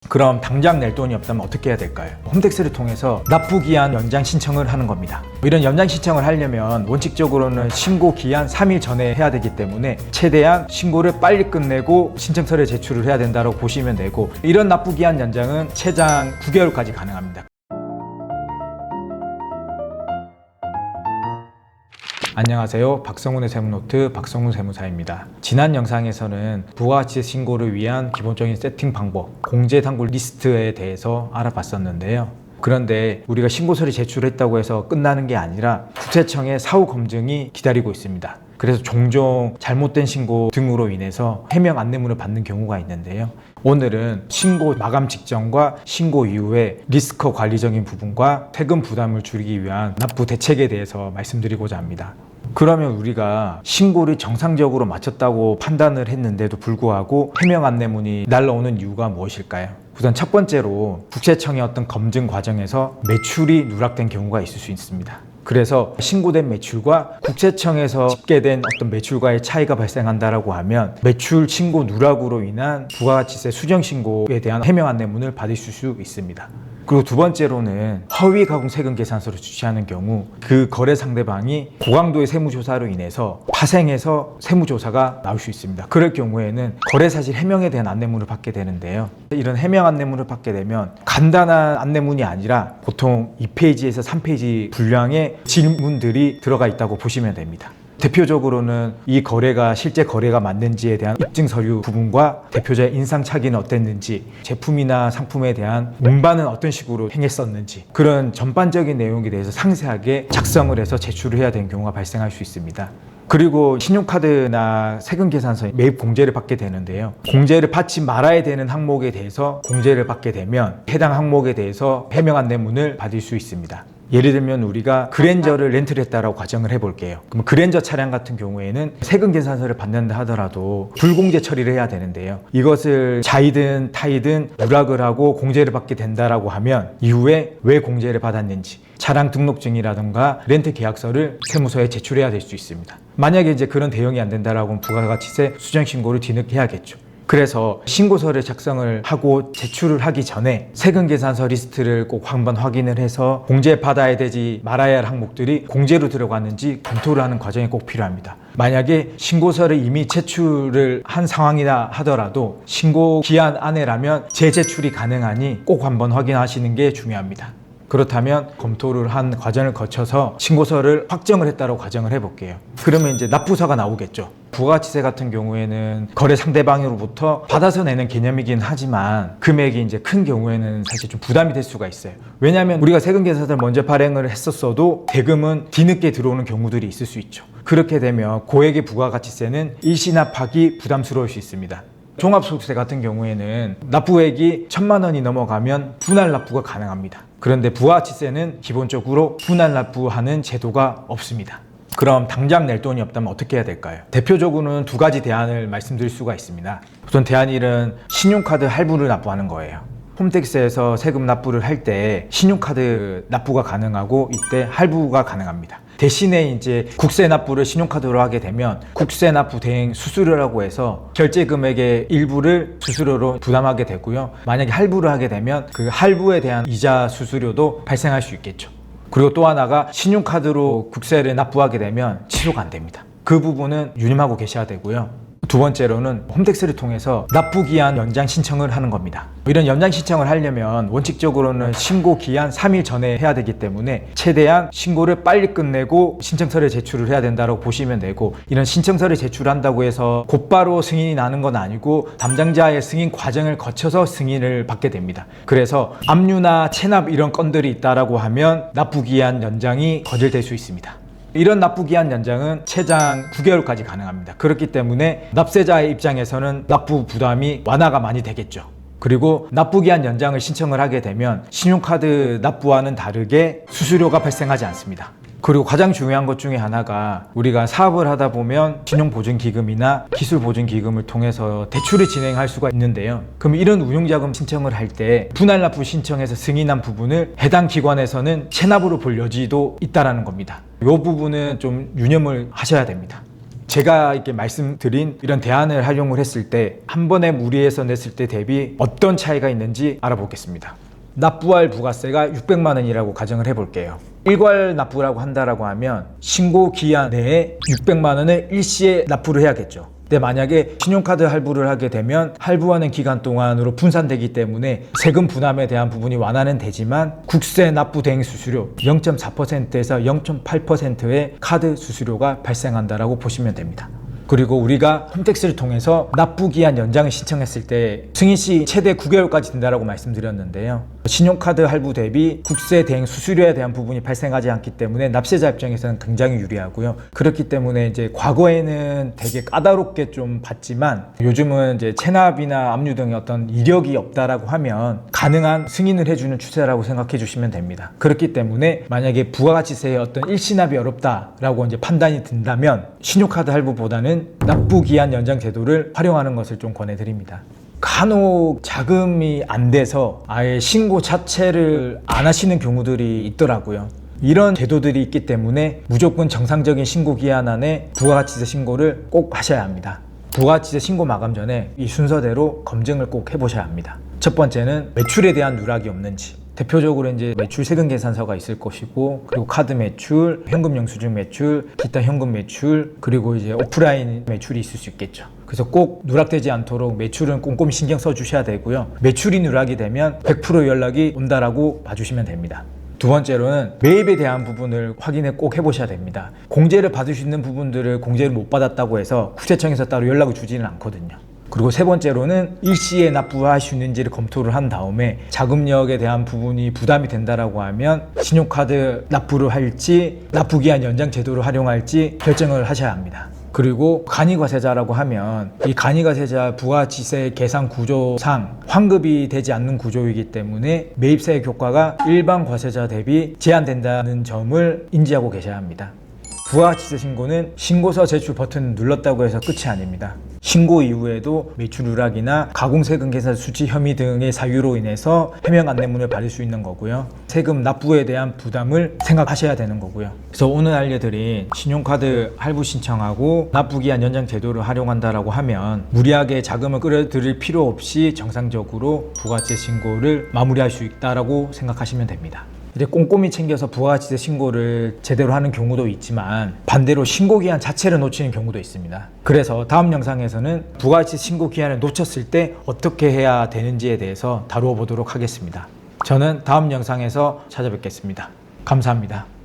그럼 당장 낼 돈이 없다면 어떻게 해야 될까요? 홈택스를 통해서 납부기한 연장 신청을 하는 겁니다. 이런 연장 신청을 하려면 원칙적으로는 신고 기한 3일 전에 해야 되기 때문에 최대한 신고를 빨리 끝내고 신청서를 제출을 해야 된다고 보시면 되고, 이런 납부기한 연장은 최장 9개월까지 가능합니다. 안녕하세요. 박성훈의 세무노트 박성훈 세무사입니다. 지난 영상에서는 부가가치세 신고를 위한 기본적인 세팅 방법, 공제당국 리스트에 대해서 알아봤었는데요. 그런데 우리가 신고서를 제출했다고 해서 끝나는 게 아니라 국세청의 사후 검증이 기다리고 있습니다. 그래서 종종 잘못된 신고 등으로 인해서 해명 안내문을 받는 경우가 있는데요. 오늘은 신고 마감 직전과 신고 이후에 리스크 관리적인 부분과 세금 부담을 줄이기 위한 납부 대책에 대해서 말씀드리고자 합니다. 그러면 우리가 신고를 정상적으로 마쳤다고 판단을 했는데도 불구하고 해명 안내문이 날라오는 이유가 무엇일까요? 우선 첫 번째로 국세청의 어떤 검증 과정에서 매출이 누락된 경우가 있을 수 있습니다. 그래서 신고된 매출과 국세청에서 집계된 어떤 매출과의 차이가 발생한다라고 하면 매출 신고 누락으로 인한 부가가치세 수정 신고에 대한 해명 안내문을 받으실 수 있습니다. 그리고 두 번째로는 허위 가공 세금 계산서를 주시하는 경우 그 거래 상대방이 고강도의 세무조사로 인해서 파생해서 세무조사가 나올 수 있습니다. 그럴 경우에는 거래 사실 해명에 대한 안내문을 받게 되는데요. 이런 해명 안내문을 받게 되면 간단한 안내문이 아니라 보통 2페이지에서 3페이지 분량의 질문들이 들어가 있다고 보시면 됩니다. 대표적으로는 이 거래가 실제 거래가 맞는지에 대한 입증 서류 부분과 대표자의 인상 차기는 어땠는지, 제품이나 상품에 대한 운반은 어떤 식으로 행했었는지, 그런 전반적인 내용에 대해서 상세하게 작성을 해서 제출을 해야 되는 경우가 발생할 수 있습니다. 그리고 신용카드나 세금계산서에 매입 공제를 받게 되는데요. 공제를 받지 말아야 되는 항목에 대해서 공제를 받게 되면 해당 항목에 대해서 해명 안내문을 받을 수 있습니다. 예를 들면 우리가 그랜저를 렌트를 했다라고 가정을 해볼게요. 그럼 그랜저 차량 같은 경우에는 세금 계산서를 받는다 하더라도 불공제 처리를 해야 되는데요. 이것을 자이든 타이든 누락을 하고 공제를 받게 된다라고 하면 이후에 왜 공제를 받았는지, 차량 등록증이라든가 렌트 계약서를 세무서에 제출해야 될 수 있습니다. 만약에 이제 그런 대응이 안 된다라고 하면 부가가치세 수정 신고를 뒤늦게해야겠죠. 그래서 신고서를 작성을 하고 제출을 하기 전에 세금 계산서 리스트를 꼭 한번 확인을 해서 공제 받아야 되지 말아야 할 항목들이 공제로 들어갔는지 검토를 하는 과정이 꼭 필요합니다. 만약에 신고서를 이미 제출을 한 상황이다 하더라도 신고 기한 안에라면 재제출이 가능하니 꼭 한번 확인하시는 게 중요합니다. 그렇다면 검토를 한 과정을 거쳐서 신고서를 확정을 했다고 가정을 해볼게요. 그러면 이제 납부서가 나오겠죠. 부가가치세 같은 경우에는 거래 상대방으로부터 받아서 내는 개념이긴 하지만 금액이 이제 큰 경우에는 사실 좀 부담이 될 수가 있어요. 왜냐하면 우리가 세금 계산서를 먼저 발행을 했었어도 대금은 뒤늦게 들어오는 경우들이 있을 수 있죠. 그렇게 되면 고액의 부가가치세는 일시납하기 부담스러울 수 있습니다. 종합소득세 같은 경우에는 납부액이 1,000만 원이 넘어가면 분할 납부가 가능합니다. 그런데 부가가치세는 기본적으로 분할 납부하는 제도가 없습니다. 그럼 당장 낼 돈이 없다면 어떻게 해야 될까요? 대표적으로는 두 가지 대안을 말씀드릴 수가 있습니다. 우선 대안 1은 신용카드 할부를 납부하는 거예요. 홈택스에서 세금 납부를 할 때 신용카드 납부가 가능하고 이때 할부가 가능합니다. 대신에 이제 국세 납부를 신용카드로 하게 되면 국세 납부 대행 수수료라고 해서 결제 금액의 일부를 수수료로 부담하게 되고요. 만약에 할부를 하게 되면 그 할부에 대한 이자 수수료도 발생할 수 있겠죠. 그리고 또 하나가 신용카드로 국세를 납부하게 되면 취소가 안 됩니다. 그 부분은 유념하고 계셔야 되고요. 두 번째로는 홈택스를 통해서 납부기한 연장 신청을 하는 겁니다. 이런 연장 신청을 하려면 원칙적으로는 신고 기한 3일 전에 해야 되기 때문에 최대한 신고를 빨리 끝내고 신청서를 제출을 해야 된다고 보시면 되고, 이런 신청서를 제출한다고 해서 곧바로 승인이 나는 건 아니고 담당자의 승인 과정을 거쳐서 승인을 받게 됩니다. 그래서 압류나 체납 이런 건들이 있다라고 하면 납부기한 연장이 거절될 수 있습니다. 이런 납부기한 연장은 최장 9개월까지 가능합니다. 그렇기 때문에 납세자의 입장에서는 납부 부담이 완화가 많이 되겠죠. 그리고 납부기한 연장을 신청을 하게 되면 신용카드 납부와는 다르게 수수료가 발생하지 않습니다. 그리고 가장 중요한 것 중에 하나가 우리가 사업을 하다 보면 신용보증기금이나 기술보증기금을 통해서 대출을 진행할 수가 있는데요. 그럼 이런 운용자금 신청을 할 때 분할납부 신청에서 승인한 부분을 해당 기관에서는 체납으로 볼 여지도 있다는 겁니다. 이 부분은 좀 유념을 하셔야 됩니다. 제가 이렇게 말씀드린 이런 대안을 활용을 했을 때 한 번에 무리해서 냈을 때 대비 어떤 차이가 있는지 알아보겠습니다. 납부할 부가세가 600만 원이라고 가정을 해볼게요. 일괄 납부라고 한다라고 하면 신고 기한 내에 600만 원을 일시에 납부를 해야겠죠. 근데 만약에 신용카드 할부를 하게 되면 할부하는 기간 동안으로 분산되기 때문에 세금 부담에 대한 부분이 완화는 되지만 국세 납부 대행 수수료 0.4%에서 0.8%의 카드 수수료가 발생한다라고 보시면 됩니다. 그리고 우리가 홈택스를 통해서 납부기한 연장을 신청했을 때 승인시 최대 9개월까지 된다고 말씀드렸는데요. 신용카드 할부 대비 국세 대행 수수료에 대한 부분이 발생하지 않기 때문에 납세자 입장에서는 굉장히 유리하고요. 그렇기 때문에 이제 과거에는 되게 까다롭게 좀 봤지만 요즘은 이제 체납이나 압류 등의 어떤 이력이 없다라고 하면 가능한 승인을 해주는 추세라고 생각해 주시면 됩니다. 그렇기 때문에 만약에 부가가치세의 어떤 일시납이 어렵다라고 이제 판단이 든다면 신용카드 할부보다는 납부기한 연장 제도를 활용하는 것을 좀 권해드립니다. 간혹 자금이 안 돼서 아예 신고 자체를 안 하시는 경우들이 있더라고요. 이런 제도들이 있기 때문에 무조건 정상적인 신고 기한 안에 부가가치세 신고를 꼭 하셔야 합니다. 부가가치세 신고 마감 전에 이 순서대로 검증을 꼭 해보셔야 합니다. 첫 번째는 매출에 대한 누락이 없는지, 대표적으로 이제 매출 세금 계산서가 있을 것이고, 그리고 카드 매출, 현금 영수증 매출, 기타 현금 매출, 그리고 이제 오프라인 매출이 있을 수 있겠죠. 그래서 꼭 누락되지 않도록 매출은 꼼꼼히 신경 써 주셔야 되고요. 매출이 누락이 되면 100% 연락이 온다라고 봐주시면 됩니다. 두 번째로는 매입에 대한 부분을 확인을 꼭 해보셔야 됩니다. 공제를 받을 수 있는 부분들을 공제를 못 받았다고 해서 국세청에서 따로 연락을 주지는 않거든요. 그리고 세 번째로는 일시에 납부할 수 있는지를 검토를 한 다음에 자금력에 대한 부분이 부담이 된다라고 하면 신용카드 납부를 할지 납부기한 연장 제도를 활용할지 결정을 하셔야 합니다. 그리고 간이과세자라고 하면 이 간이과세자 부가가치세 계산 구조상 환급이 되지 않는 구조이기 때문에 매입세액 효과가 일반 과세자 대비 제한된다는 점을 인지하고 계셔야 합니다. 부가가치세 신고는 신고서 제출 버튼 눌렀다고 해서 끝이 아닙니다. 신고 이후에도 매출 누락이나 가공세금 계산 수치 혐의 등의 사유로 인해서 해명 안내문을 받을 수 있는 거고요. 세금 납부에 대한 부담을 생각하셔야 되는 거고요. 그래서 오늘 알려드린 신용카드 할부 신청하고 납부기한 연장 제도를 활용한다라고 하면 무리하게 자금을 끌어들일 필요 없이 정상적으로 부가가치세 신고를 마무리할 수 있다라고 생각하시면 됩니다. 이제 꼼꼼히 챙겨서 부가가치세 신고를 제대로 하는 경우도 있지만 반대로 신고기한 자체를 놓치는 경우도 있습니다. 그래서 다음 영상에서는 부가가치세 신고기한을 놓쳤을 때 어떻게 해야 되는지에 대해서 다루어 보도록 하겠습니다. 저는 다음 영상에서 찾아뵙겠습니다. 감사합니다.